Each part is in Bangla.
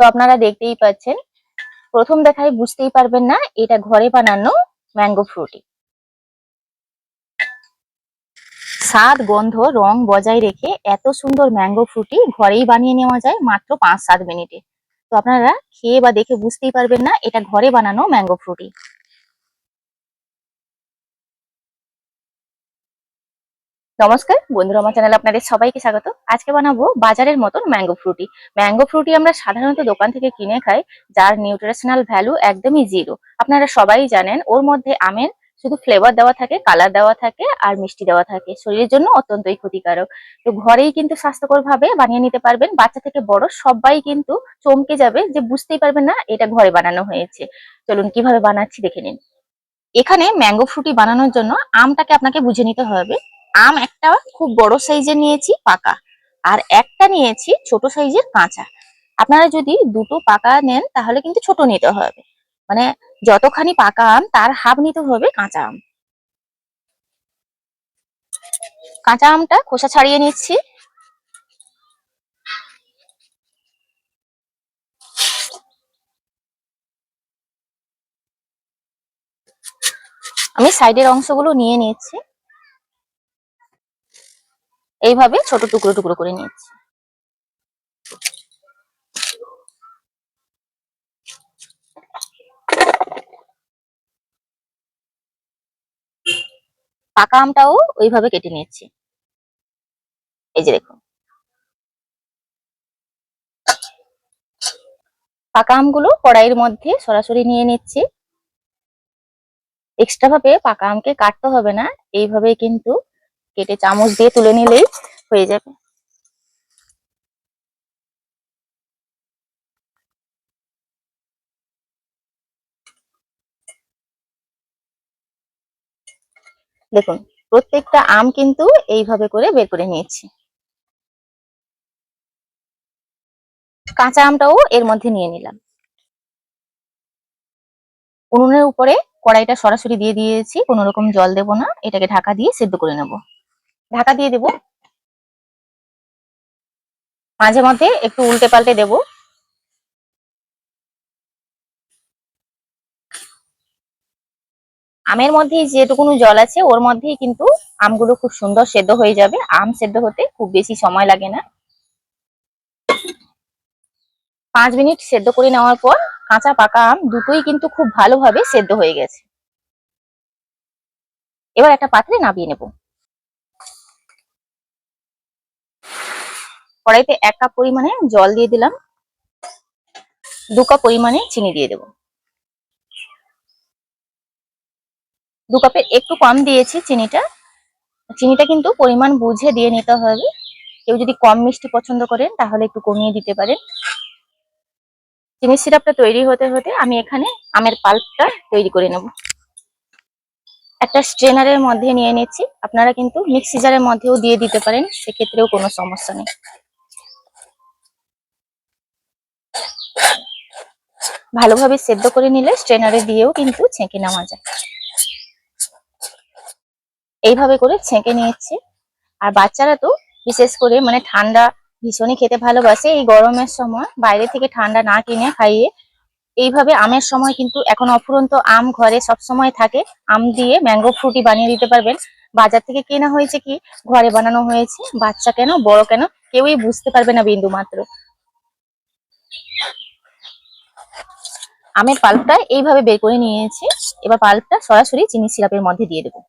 তো আপনারা দেখতেই পাচ্ছেন, প্রথম দেখায় বুঝতেই পারবেন না এটা ঘরে বানানো ম্যাঙ্গো ফ্রুটি। স্বাদ, গন্ধ, রং বজায় রেখে এত সুন্দর ম্যাঙ্গো ফ্রুটি ঘরেই বানিয়ে নেওয়া যায় মাত্র 5-7 মিনিটে। তো আপনারা খেয়ে বা দেখে বুঝতেই পারবেন না এটা ঘরে বানানো ম্যাঙ্গো ফ্রুটি। নমস্কার বন্ধুরা, আমার চ্যানেলে আপনাদের সবাইকে স্বাগত। আজকে বানাবো বাজারের মতন ম্যাঙ্গো ফ্রুটি। ম্যাঙ্গো ফ্রুটি আমরা সাধারণত দোকান থেকে কিনে খাই, যার নিউট্রিশনাল ভ্যালু একদমই জিরো। আপনারা সবাই জানেন ওর মধ্যে আমের শুধু ফ্লেভার দেওয়া থাকে, কালার দেওয়া থাকে আর মিষ্টি দেওয়া থাকে, শরীরের জন্য অত্যন্তই ক্ষতিকারক। তো ঘরেই কিন্তু স্বাস্থ্যকর ভাবে বানিয়ে নিতে পারবেন, বাচ্চা থেকে বড় সবাই কিন্তু চমকে যাবে যে বুঝতেই পারবেন না এটা ঘরে বানানো হয়েছে। চলুন কিভাবে বানাচ্ছি দেখে নিন। এখানে ম্যাঙ্গো ফ্রুটি বানানোর জন্য আমটাকে আপনাকে বুঝে নিতে হবে। আম একটা খুব বড় সাইজের নিয়েছি পাকা, আর একটা নিয়েছি ছোট সাইজের কাঁচা। আপনারা যদি দুটো পাকা নেন তাহলে কিন্তু ছোট নিতে হবে, মানে যতখানি পাকা আম তার হাফ নিতে হবে কাঁচা আম। কাঁচা আমটা খোসা ছাড়িয়ে নিচ্ছি। আমি সাইডের অংশগুলো নিয়ে নিচ্ছি, এইভাবে ছোট টুকরো টুকরো করে নিচ্ছি। পাকা আমটাও ওইভাবে কেটে নিচ্ছি। এই যে দেখুন, পাকা আমগুলো কড়াইয়ের মধ্যে সরাসরি নিয়ে নিচ্ছি। এক্সট্রা ভাবে পাকা আমকে কাটতে হবে না, এইভাবে কিন্তু কেটে চামচ দিয়ে তুলে নিলেই হয়ে যাবে। দেখুন, প্রত্যেকটা আম কিন্তু এইভাবে করে বের করে নিয়েছি। কাঁচা আমটাও এর মধ্যে নিয়ে নিলাম। উনুনের উপরে কড়াইটা সরাসরি দিয়ে দিয়েছি, কোনো রকম জল দেব না, এটাকে ঢাকা দিয়ে সেদ্ধ করে নেব। ঢাকা দিয়ে দেব, মাঝে মধ্যে একটু উল্টে পাল্টে দেব। আমের মধ্যে যেটুকুনো জল আছে ওর মধ্যেই কিন্তু আমগুলো খুব সুন্দর সেদ্ধ হয়ে যাবে। আম সেদ্ধ হতে খুব বেশি সময় লাগে না। 5 মিনিট সেদ্ধ করে নেওয়ার পর কাঁচা পাকা আম দুটোই কিন্তু খুব ভালোভাবে সেদ্ধ হয়ে গেছে। এবার একটা পাত্রে নামিয়ে নেব। কড়াইতে 1 কাপ পরিমাণে জল দিয়ে দিলাম, 2 কাপ পরিমাণে চিনি দিয়ে দেব। 2 কাপের একটু কম দিয়েছি চিনিটা। চিনিটা কিন্তু পরিমাণ বুঝে দিয়ে নিতে হবে। কেউ যদি কম মিষ্টি পছন্দ করেন তাহলে একটু কমিয়ে দিতে পারেন। চিনির সিরাপটা তৈরি হতে হতে আমি এখানে আমের পাল্পটা তৈরি করে নেব। একটা স্ট্রেনারের মধ্যে নিয়ে নিচ্ছি, আপনারা কিন্তু মিক্সি জারের মধ্যেও দিয়ে দিতে পারেন, সেক্ষেত্রেও কোনো সমস্যা নেই। ভালোভাবে সেদ্ধ করে নিলে স্ট্রেনারে দিয়েও কিন্তু ছেঁকে নেওয়া যায়। এইভাবে করে ছেঁকে নিয়েছি। আর বাচ্চারা তো বিশেষ করে মানে ঠান্ডা ভীষণই খেতে ভালোবাসে। এই গরমের সময় বাইরে থেকে ঠান্ডা না কিনে খাইয়ে এইভাবে আমের সময় কিন্তু এখন অফুরন্ত আম ঘরে সব সময় থাকে, আম দিয়ে ম্যাঙ্গো ফ্রুটি বানিয়ে দিতে পারবেন। বাজার থেকে কেনা হয়েছে কি ঘরে বানানো হয়েছে, বাচ্চা কেন বড় কেন কেউই বুঝতে পারবে না বিন্দু মাত্র। আমের পাল্পটা এইভাবে বের করে নিয়েছি। এবার পাল্পটা সরাসরি চিনি সিরাপের মধ্যে দিয়ে দেবো।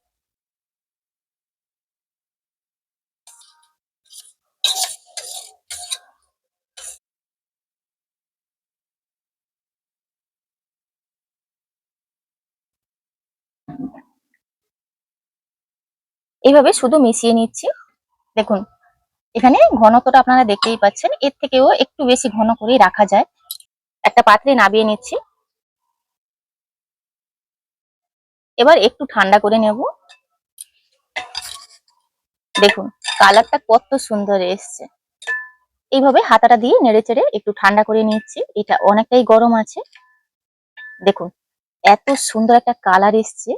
এইভাবে শুধু মিশিয়ে নিচ্ছি। দেখুন, এখানে ঘনত্বটা আপনারা দেখতেই পাচ্ছেন, এর থেকেও একটু বেশি ঘন করে রাখা যায়। একটা পাত্রে নামিয়ে নিচ্ছি। এবার একটু ঠান্ডা করে নেব। দেখুন কালারটা কত সুন্দর এসছে। এইভাবে হাতাটা দিয়ে নেড়ে চেড়ে একটু ঠান্ডা করে নিচ্ছি। এটা অনেকটাই গরম আছে। দেখুন এত সুন্দর একটা কালার এসছে,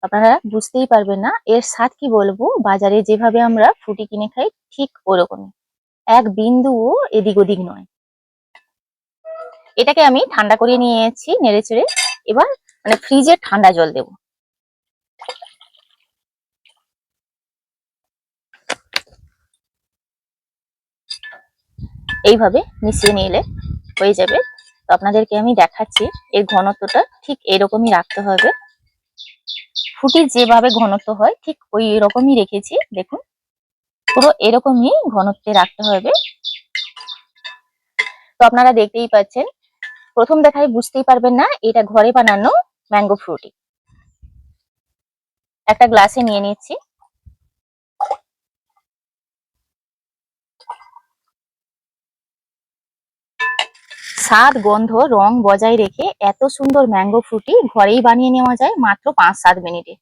আপনারা বুঝতেই পারবেন না এর স্বাদ কি বলবো। বাজারে যেভাবে আমরা ফ্রুটি কিনে খাই ঠিক ওরকমই, এক বিন্দুও এদিক ওদিক নয়। এটাকে আমি ঠান্ডা করিয়ে নিয়েছি নেড়ে চেড়ে। এবার মানে ফ্রিজে ঠান্ডা জল দেব। এইভাবে মিশিয়ে নিলে হয়ে যাবে। তো আপনাদেরকে আমি দেখাচ্ছি এর ঘনত্বটা ঠিক এরকমই রাখতে হবে। ফুটির যেভাবে ঘনত্ব হয় ঠিক ওই রকমই রেখেছি, দেখুন পুরো এরকমই ঘনত্বে রাখতে হবে। তো আপনারা দেখতেই পাচ্ছেন, প্রথম দেখায় বুঝতেই পারবেন না এটা ঘরে বানানো ম্যাঙ্গো ফ্রুটি। একটা গ্লাসে নিয়ে নিচ্ছি। স্বাদ, গন্ধ, রং বজায় রেখে এত সুন্দর ম্যাঙ্গো ফ্রুটি ঘরেই বানিয়ে নেওয়া যায় মাত্র 5-7 মিনিটে।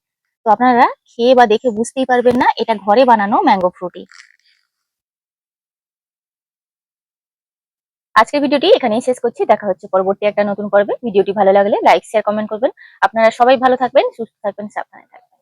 তো আপনারা খেয়ে বা দেখে বুঝতেই পারবেন না এটা ঘরে বানানো ম্যাঙ্গো ফ্রুটি। আজকের ভিডিওটি এখানেই শেষ করছি। দেখা হচ্ছে পরবর্তী একটা নতুন পর্বে। ভিডিওটি ভালো লাগলে লাইক, শেয়ার, কমেন্ট করবেন। আপনারা সবাই ভালো থাকবেন, সুস্থ থাকবেন, সাবধানে থাকবেন।